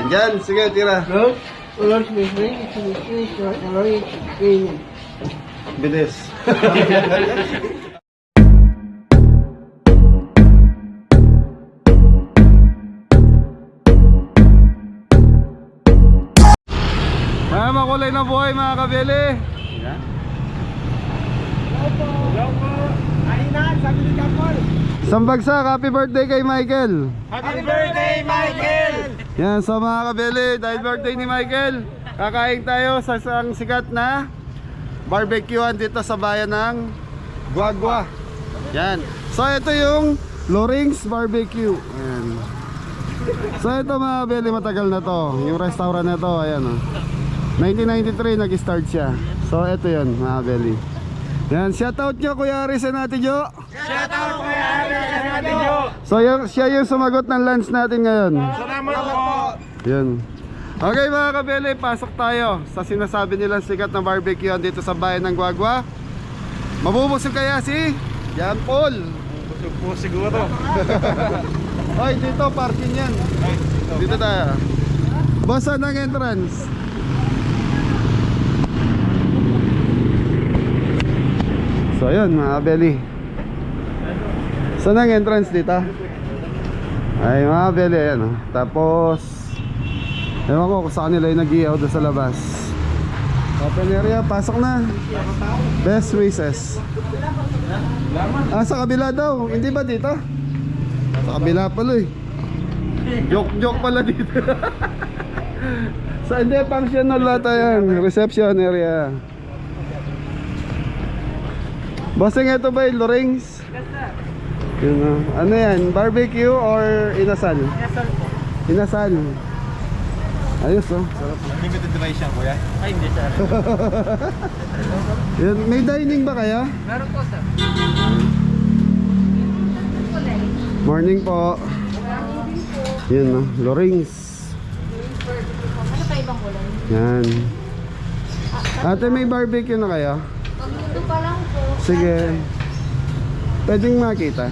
Andyan, sige, tira. Bilis. Mga makulay na buhay mga kabili. Sambagsak, happy birthday kay Michael. Happy birthday, Michael! Yan, so mga kabili, dahil birthday ni Michael, kakain tayo sa isang sikat na barbecuean dito sa bayan ng Guagua. Yan. So ito yung Loring's Barbecue. Ayan. So ito mga kabili, matagal na to. Yung restaurant na to, ayan o. 1993 nag-start siya. So ito yun mga kabili. Yan, shoutout nyo Kuya Aris and Ate Jo. Shoutout kay Ate Jo! So siya yung sumagot ng lunch natin ngayon. Salamat po! Yun. Okay mga kabele, pasok tayo sa sinasabi nilang sikat na barbecue dito sa bayan ng Guagua. Mabubusog kaya si Jan Paul? Busog po siguro. Ay, dito parking yan. Dito tayo. Boss, saan ang entrance? So yun mga kabele. Saan ang entrance dito? Ay mga kabele, ayan o. Tapos ewan ko kung saan nila yung nag-iihaw doon sa labas. Open area, pasok na. Best wishes. Sa kabila daw, hindi ba dito? Sa kabila pala eh. Joke pala dito. Sa hindi, functional lahat yan. Reception area. Bossing, ito ba yung Loring's? Yun, ano yan? Barbecue or inasal? Inasal po. Inasal. Ayos oh. Limited device siya, kuya? Ay, hindi sir. Yan, may dining ba kaya? Meron po, sir. Morning po. Yan oh, Loring's. Ano pa ibang kulay? Yan. Ate, may barbecue na kaya? Pagluto pa lang po. Sige. Pwedeng makita.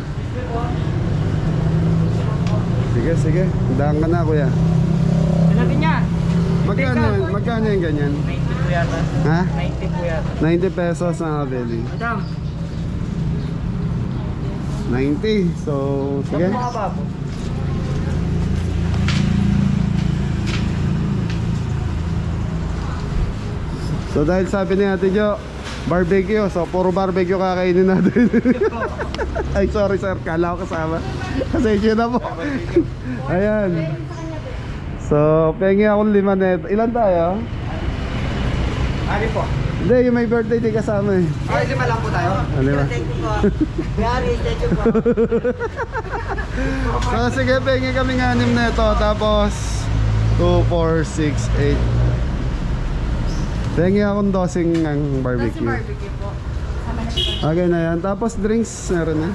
Sige. Daan ka na kuya. Lagi niya. Magkano yung ganyan? 90 po yata. Ha? 90 po yata. 90 pesos na kabili. Madam, 90. So, sige. baba po. So dahil sabi ni Ate Jo, barbecue. So puro barbecue kakainin natin. Ay sorry sir, kala ko kasama. Pasensya na po. Ayan. So pengi akong 5 neto. Ilan tayo? Ari po. Hindi, yung may birthday di kasama eh. Ay, 5 lang po tayo. Ano ba? Thank you po. Yari, thank you po. So sige, pengi kami 6 neto. Tapos 2, 4, 6, 8. Pengi akong dosing ng barbecue. Barbecue po. Okay na yan. Tapos drinks meron na.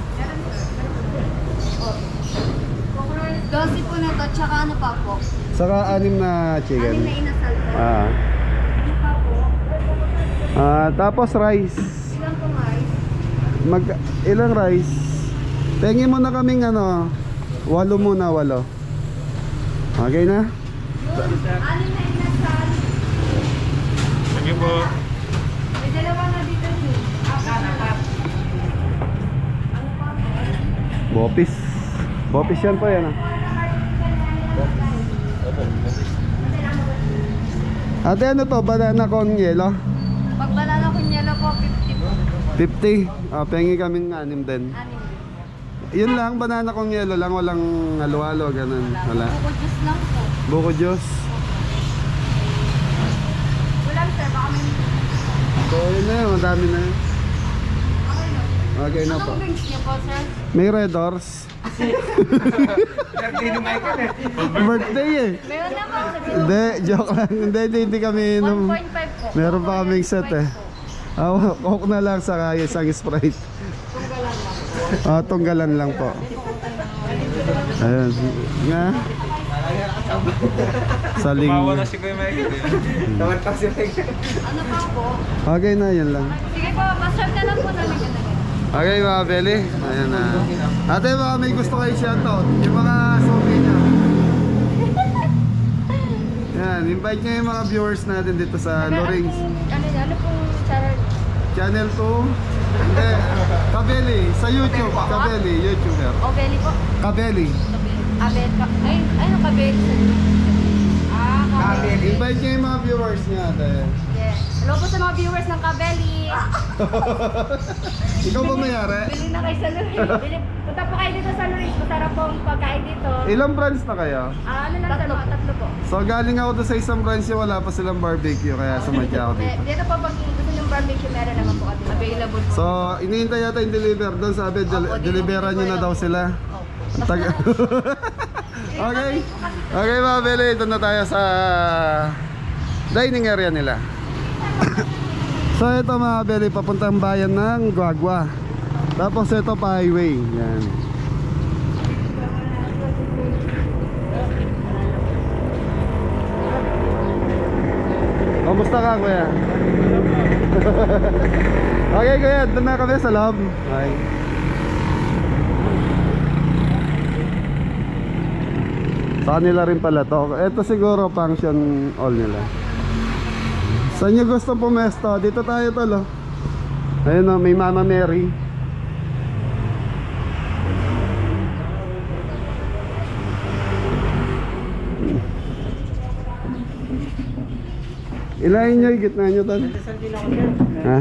Dosi po na to, tsaka ano pa po? Saka 6 na Anim chicken. na inasal po. Ano pa po? Tapos rice. Ilang po rice? Ilang rice? Pengi mo na kaming 8 muna, 8. Okay na? Anim na inasal. Thank you po. May dalawa na dito yun. Apat na lang. Ano pa po? Bopis. Bopis yan po yan ah. Ate, ano to? Banana con yelo? Pag banana kunyelo po, 50 po. 50. Pengi kaming 6 din. Anim. Yun lang, banana con yelo lang. Walang halo-halo, ganun. Wala. Buko juice lang po. Buko juice. Wala sir, baka may... So yun na yun, madami na yun. Okay na po. Anong drinks niyo po sir? May Red Horse. Birthday ni Michael eh. Birthday eh. Meron na po. Hindi, joke lang. Hindi kami inom. 1.5 po. Meron pa kaming set eh. Coke na lang sa isang Sprite. Tunggalan lang po. Ayun. Nga. Saling. Mawala si Kuya Michael eh. Tawad pa si Michael. Ano pa po? Okay na, yan lang. Sige po, ma-serve na lang po namin ka na. Okay mga Beli. Ayan na. Ate, baka may gusto kayo shoutout. Yung mga sobi niya. Yan, invite nyo yung mga viewers natin dito sa Lorings. Ano pong channel? Channel 2. Hindi, Kabeli. Sa YouTube. Kabeli, YouTuber. O, Belly po. Kabeli. Abel ka. Ay, Kabeli. Ah, Kabeli. Invite nyo yung mga viewers niya. Yes. Hello po sa mga viewers ng Kabeli. Ikaw ba mayari? Bili na kayo sa Luis. Punta po kayo dito sa Luis. Masarap po ang pagkain dito. Ilang branch na kayo? Ano lang tatlo po. So galing ako doon sa isang branch yung wala pa silang barbecue kaya sumadya ako dito. Dito po pag gusto yung barbecue meron naman po kami. Available po. So iniintay yata yung deliver doon sabi deliveran nyo na daw sila. Okay. Okay mga Beli, ito na tayo sa dining area nila. So ito mga Beli, papuntang bayan ng Guagua. Tapos ito pa highway. Yan. Kamusta ka kuya? Okay kuya, doon na kami sa loob. Okay. Sa kanila rin pala to. Ito siguro function all nila. Saan nyo gusto pumesto? Dito tayo tol. Ayun o, may Mama Mary. Ilahin nyo, gitna nyo tol. Ha?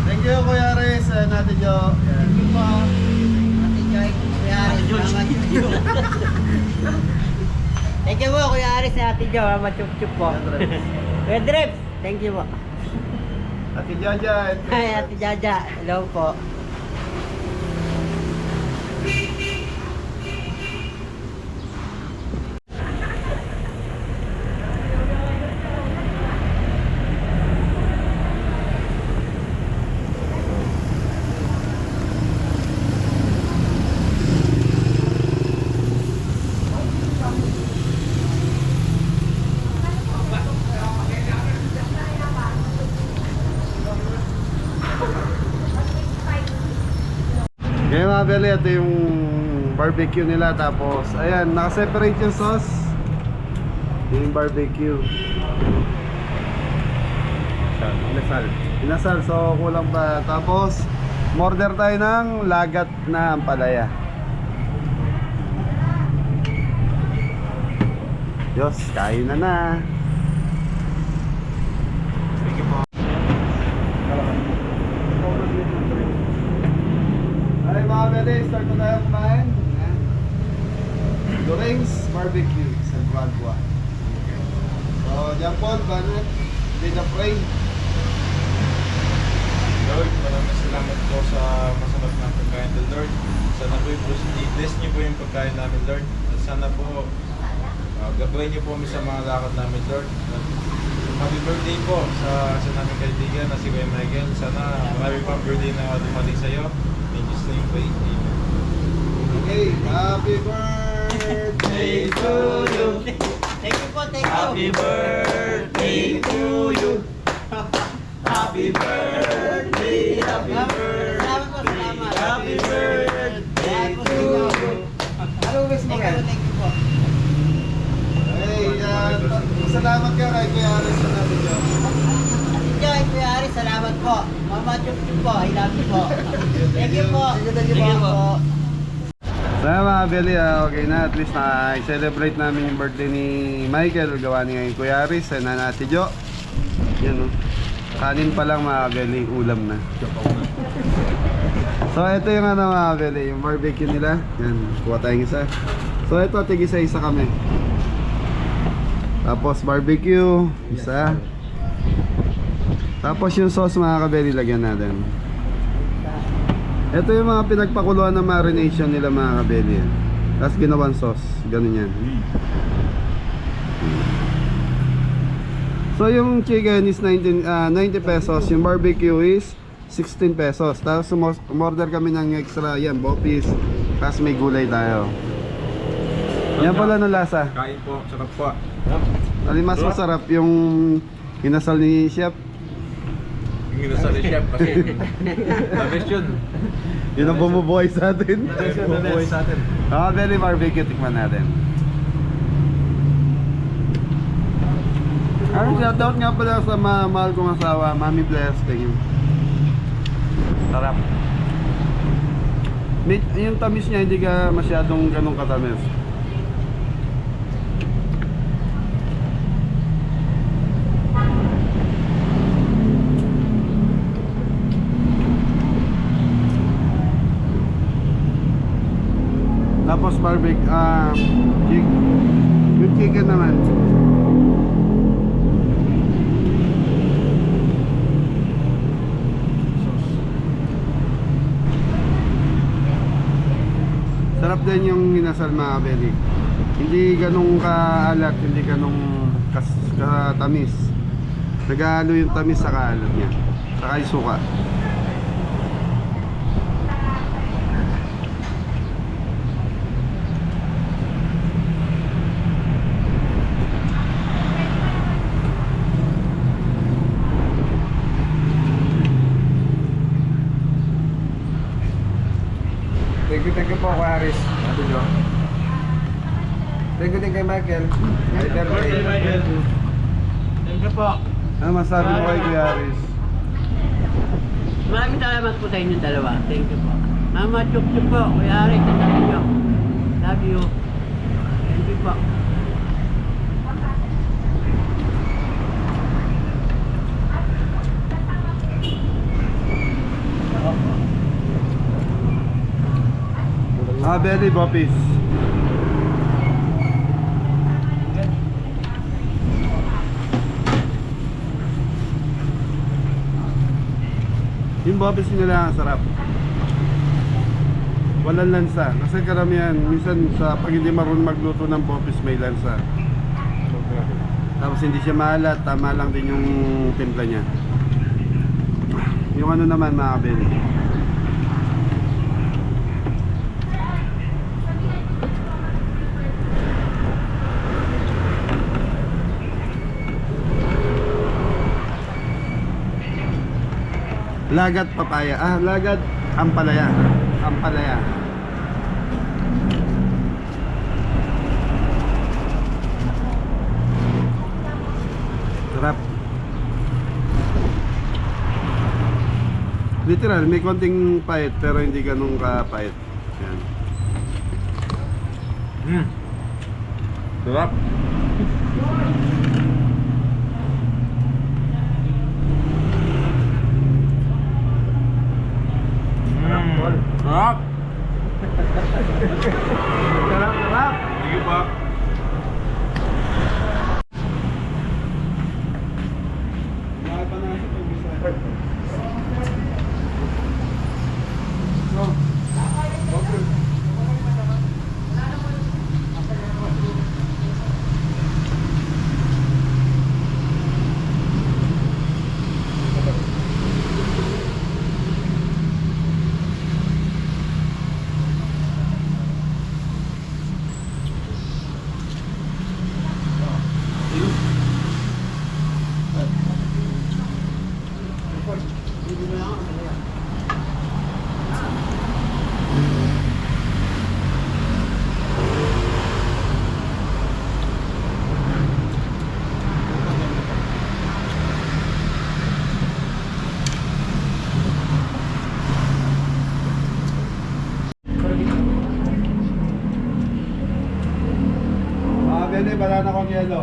Thank you Kuya Aris, Ate Jo. Thank you po. Ate Joy, Kuya Aris. Thank you po, Kuya Aris na Ate Jo. Machup-chup po. Kuya Drips, thank you po. Ate Jaja. Hi, Ate Jaja. Hello po. Ngayon mga Beli, ito yung barbecue nila. Tapos, ayan, nakaseparate yung sauce. Yung barbecue. Inasal. Inasal, so kulang pa. Tapos, order tayo ng lagat na ampalaya. Diyos, kain na na. Ay mga Beli, start na tayo kumain. Lorings Barbecue sa Guagua. So, John Paul, Banet, Dina Pray. Lord, maraming salamat po sa masarap na pagkain ng Lord. Sana po i-bless niyo po yung pagkain namin, Lord. At sana po gabayin niyo po kami sa mga lakad namin, Lord. At happy birthday po sa naming kaibigan na si Kuya Michael. Sana marami pang birthday na dumating sa iyo. In Jesus' name, pray. Amen. Okay, happy birthday to you. Thank you po, thank you. Happy birthday to you. Happy birthday, happy birthday, Salamat po, salamat. happy birthday to you. Ano wish mo Thank rin? you, thank you po. Hey, salamat ka kay Kuya Aris sa natin dyan. Ate Joy, Kuya Aris, salamat po. Mama Chup-Chup po, I love you po. Thank you po. Thank you po. Sana mga Beli, okay na, at least na-celebrate namin yung birthday ni Michael. Gawa ni Kuya Aris, na Ate Jo. Yan o. Kanin pa lang mga Beli, ulam na. So ito yung ano mga Beli, yung barbecue nila. Yan, kuha tayong isa. So ito, tig-isa-isa kami. Tapos barbecue, isa. Tapos yung sauce mga kabeli, lagyan natin. Ito yung mga pinagpakuluan ng marination nila mga kabeli. Tapos ginawang sauce. Ganun yan. So yung chicken is 90 pesos. Yung barbecue is 16 pesos. Tapos umorder kami ng extra yan, bopis. Tapos may gulay tayo. Yan pala ng lasa. Kain po, sarap po. Alin mas masarap yung inasal ni chef? Yung ginasal ni chef kasi the best yun. Yun ang bumubuhay sa atin. Bubuhay sa atin. Very barbecue, tikman natin. Shoutout nga pala sa mahal kong asawa, Mami Bless. Thank you. Sarap. Yung tamis niya, hindi ka masyadong ganun katamis. Tapos barbecue, yung chicken naman. Sarap din yung inasal mga kabeli. Hindi ganong kaalat, hindi ganong katamis. Naghahalo yung tamis sa kaalat niya. Saka yung suka. Thank you po kay Aris. Ate Jo. Thank you din kay Michael. Thank you po. Ano masabi mo kay Kuya Aris? Maraming salamat po sa inyong dalawa. Thank you po. Mama Chup Chup po. Kuya Aris, thank you. Love you. Thank you po. Belly Boppies. Yung Boppies nila ang sarap. Walang lansa. Kasi karamihan, minsan pag hindi marunong magluto ng Boppies may lansa. Tapos hindi siya maalat, tama lang din yung timpla niya. Yung ano naman mga belly. Lagat papaya. Lagat ampalaya. Ampalaya. Sarap. Literal, may konting pait pero hindi ganun ka-pait. Yan. Sarap. Sarap. Sarap. Sige pa. Bele, wala na akong yelo.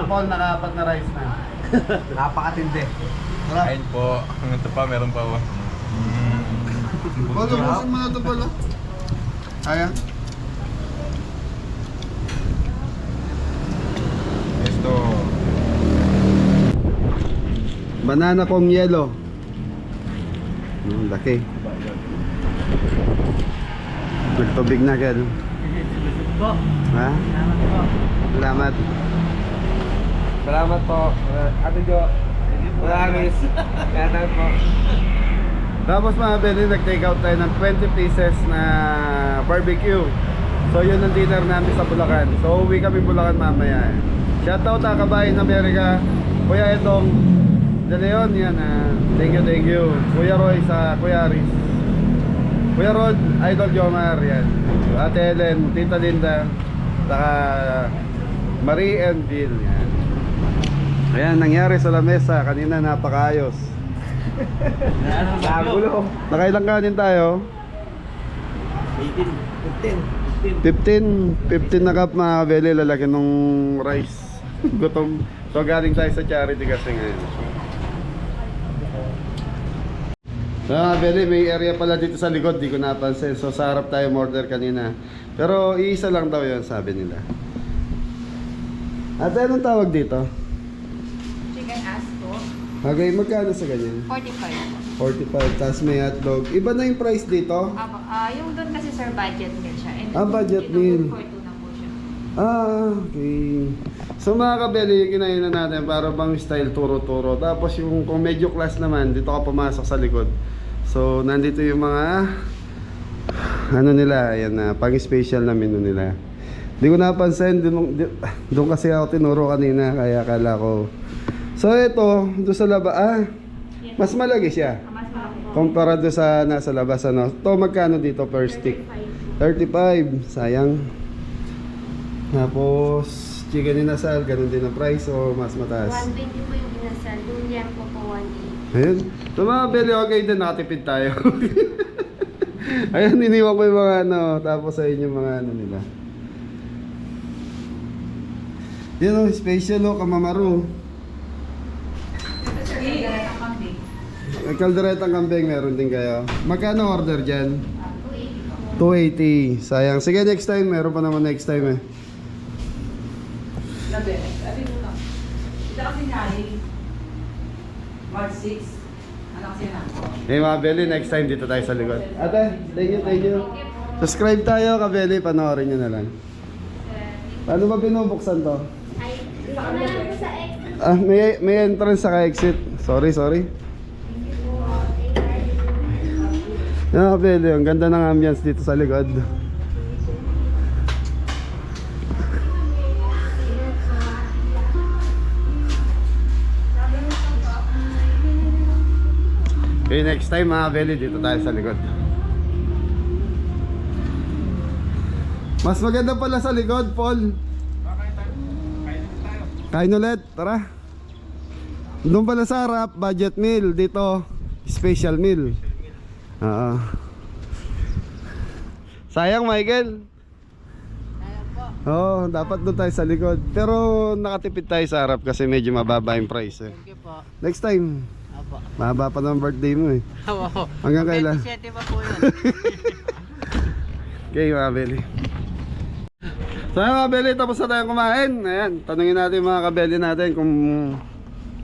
Paul, naka-apat na rice na. Napakatindi. Ayun po. Ito pa, meron pa po. Paul, ubusin mo na ito, Paul. Ayan. Esto. Banana kong yellow. Laki. Nagtubig na, Kel. Po. Ha? Salamat po. Salamat. Salamat po. Ate Jo. Kuya Aris. Kaya tayo po. Tapos mga Beli, nag-take out tayo ng 20 pieces na barbecue. So yun ang dinner namin sa Bulacan. So uwi kami Bulacan mamaya. Shoutout sa Kabayan Amerika. Kuya Etong De Leon, yan. Thank you. Kuya Roy sa Kuya Aris. Kuya Rod, Idol Jomar, yan. Ate Helen, Tita Linda, saka Marie and Bill, yan. Ayan, nangyari sa lamesa. Kanina napakaayos. Nagulo. Nakailang kanin tayo? 15 na cup mga kabeli, lalaki nung rice. Gutom. So galing tayo sa charity kasi ngayon. So mga kabeli, may area pala dito sa likod, di ko napansin. So sa harap tayo order kanina. Pero iisa lang daw yun, sabi nila. Ate, anong tawag dito? Chicken asto. Okay, magkano sa ganyan? 45. 45, tapos may hotdog. Iba na yung price dito? Yung doon kasi sir, budget meal siya. And Budget dito, meal. 42 na po siya. Okay. So mga kabeli, yung kinainan natin para bang style turo-turo. Tapos yung kung medyo class naman, dito ka pumasok sa likod. So nandito yung mga ano nila, ayan na, pang-special na menu nila. Di ko napansin, doon kasi ako tinuro kanina, kaya akala ko. So ito, doon sa laba, mas malaki siya. Mas malaki po. Kumpara doon sa nasa labas, ano. Ito magkano dito per stick? 35, sayang. Tapos chicken inasal, ganun din ang price o mas mataas? 120 po yung inasal. Yung liempo po 180. Ayun. So mga beli, okay din, nakatipid tayo. Ayun, iniwan ko yung mga ano, tapos ayun yung mga ano nila. Yun o, special o, kamamaru. Kalderetang kambing, meron din kayo. Magkano order dyan? 280. Sayang. Sige, next time. Meron pa naman next time eh. Eh mga Beli, next time dito tayo sa likod. Ate, thank you. Subscribe tayo, kabeli, panoorin nyo na lang. Paano ba binubuksan to? Ay, dito na lang po sa X. May entrance sa exit. Sorry. Kabeli, ang ganda ng ambience dito sa likod. Okay, next time mga Beli, dito tayo sa likod. Mas maganda pala sa likod, Paul. Kain ulit, tara. Doon pala sa harap, budget meal. Dito, special meal. Sayang, Michael. Oo, dapat doon tayo sa likod. Pero nakatipid tayo sa harap kasi medyo mababa yung price eh. Thank you po. Next time, Apo. mahaba pa ng birthday mo eh. Apo. Hanggang kailan? 27 pa po yun. Okay mga Beli. So mga Beli, tapos na tayong kumain. Ayan, tanungin natin mga kabeli natin kung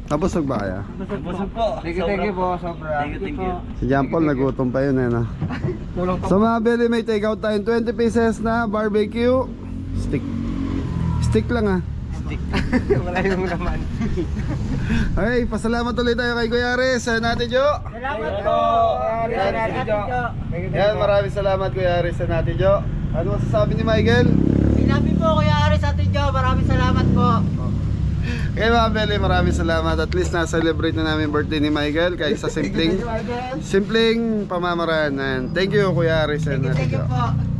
nabusog ba kaya? Busog po. Thank you po. Sobra. Thank you. Si John Paul nagutom pa yun eh no? So mga Beli, may take out tayong 20 pieces na barbecue stick. Stick lang ah. Wala yung naman. Okay, pasalamat ulit tayo kay Kuya Aris and Ate Jo. Salamat po. Yan, maraming salamat Kuya Aris and Ate Jo. Ano masasabi ni Michael? Sinabi po Kuya Aris Ate Jo, maraming salamat po. Okay mga Beli, maraming salamat. At least na-celebrate na namin birthday ni Michael kahit sa simpleng pamamaraan. And thank you Kuya Aris and Ate Thank you Jo. po.